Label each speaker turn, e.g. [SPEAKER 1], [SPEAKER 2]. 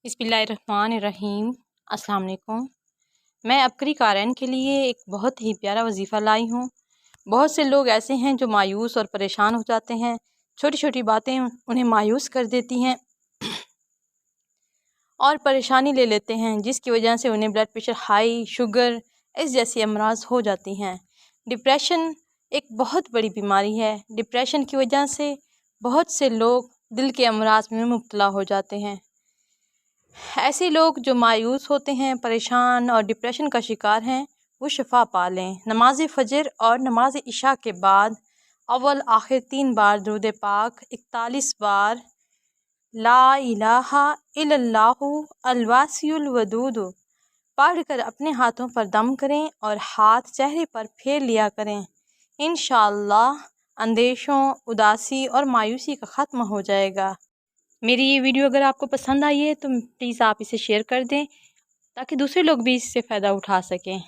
[SPEAKER 1] बिस्मिल्लाहिर्रहमानिर्रहीम। अस्सलाम वालेकुम। मैं अबकरी क़ारीन के लिए एक बहुत ही प्यारा वजीफ़ा लाई हूँ। बहुत से लोग ऐसे हैं जो मायूस और परेशान हो जाते हैं। छोटी छोटी बातें उन्हें मायूस कर देती हैं और परेशानी ले लेते हैं, जिसकी वजह से उन्हें ब्लड प्रेशर हाई, शुगर इस जैसी अमराज हो जाती हैं। डिप्रेशन एक बहुत बड़ी बीमारी है। डिप्रेशन की वजह से बहुत से लोग दिल के अमराज में मुब्तला हो जाते हैं। ऐसे लोग जो मायूस होते हैं, परेशान और डिप्रेशन का शिकार हैं, वो शिफा पा लें। नमाज फ़जर और नमाज इशा के बाद अव्वल आखिर 3 बार दुरूद पाक, 41 बार ला इलाहा इल्लल्लाहु अल-वासिउल वदूद पढ़ कर अपने हाथों पर दम करें और हाथ चेहरे पर फेर लिया करें। इंशाअल्लाह अंदेशों, उदासी और मायूसी का ख़त्म हो जाएगा। मेरी ये वीडियो अगर आपको पसंद आई है तो प्लीज़ आप इसे शेयर कर दें ताकि दूसरे लोग भी इससे फ़ायदा उठा सकें।